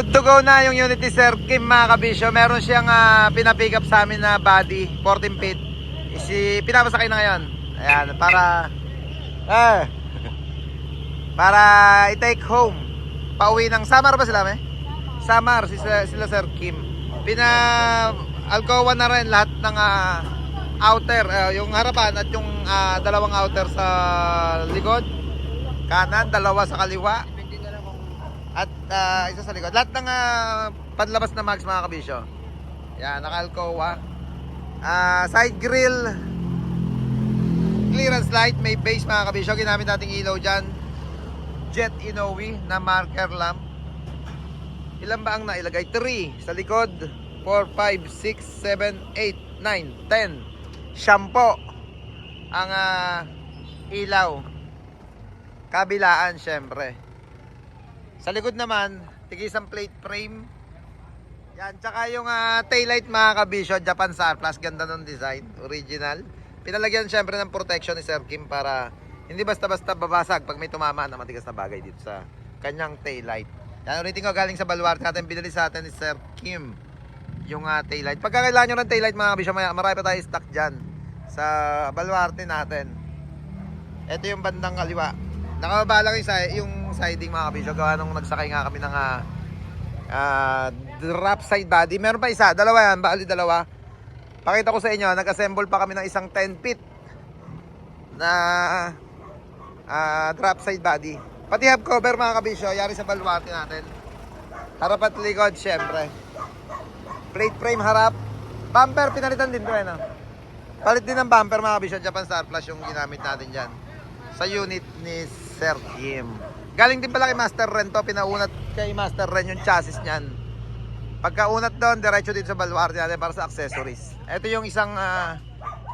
Good to go na yung unit ni Sir Kim mga kabisyo. Meron siyang pinapick up sa amin na body, 14 feet. Pinapasakay na ngayon. Ayan, para i-take home. Pauwi ng Samar ba sila, Samar, sila Sir Kim. Alcoa na rin lahat ng outer, yung harapan at yung dalawang outer sa likod. Kanan, dalawa sa kaliwa. At isa sa likod. Lahat ng panlabas na mags mga kabisyo. Yan, naka-Alcoa. Side grill, clearance light, may base mga kabisyo. Ginamit nating ilaw dyan. Jet Inoue na marker lamp. Ilan ba ang nailagay? 3 sa likod. 4, 5, 6, 7, 8, 9, 10. Shampoo ang ilaw. Kabilaan syempre. Sa likod naman, tigisang plate frame. Yan, tsaka yung taillight mga kabisyo, Japan Star Plus, ganda ng design, original. Pinalagyan syempre ng protection ni Sir Kim para hindi basta-basta babasag pag may tumama na matigas na bagay dito sa kanyang taillight. Yan, ulitin ko, galing sa Baluarte natin, binili sa atin ni Sir Kim yung taillight. Pagka kailangan nyo ng taillight mga kabisyo, marami pa tayo stock dyan sa Baluarte natin. Ito yung bandang kaliwa. Nakababa lang yung siding mga kabisyo. Gawa nung nagsakay nga kami ng drop side body. Meron pa isa, dalawa yan, bali dalawa. Pakita ko sa inyo, nag-assemble pa kami ng isang 10 feet na drop side body. Pati hub cover mga kabisyo, yari sa Baluarte natin. Harap at likod syempre. Plate frame harap. Bumper pinalitan din to no? Palit din ng bumper mga kabisyo, Japan Star Plus yung ginamit natin dyan sa unit ni Sir Kim. Galing din pala kay Master Ren to, pinaunat kay Master Ren yung chassis niyan. Pagkaunat doon, diretso dito sa Baluarte natin para sa accessories. Ito yung isang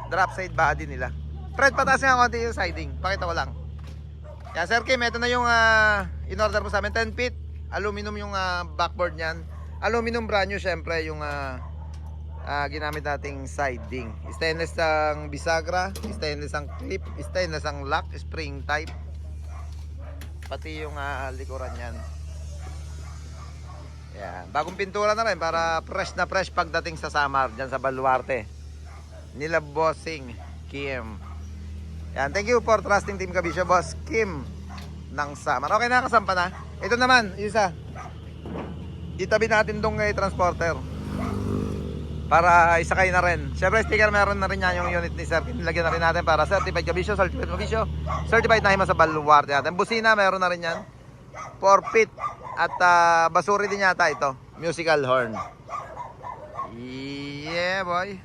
drop side body nila. Fred, pataas nga konti yung siding. Pakita ko lang. Kaya Sir Kim, ito na yung in-order mo sa amin. 10 feet, aluminum yung backboard niyan. Aluminum brand new syempre yung ginamit nating siding. Stainless ang bisagra, stainless ang clip, stainless ang lock, spring type. Pati yung likuran yan. Yan. Bagong pintura na rin para fresh na fresh pagdating sa Samar dyan sa Baluarte. Nila Bossing Kim. Yan. Thank you for trusting Team Kabisyo, Boss Kim ng Samar. Okay na, kasampa na. Ito naman, isa. Itabi natin dong transporter para isakay na rin. Siyempre sticker meron na rin yan yung unit ni Sir. Nilagyan na rin natin para certified Kabisyo, certified Kabisyo, certified na hima sa Baluarte natin. Busina meron na rin yan. 4 feet. At basuri din yata ito. Musical horn. Yeah boy.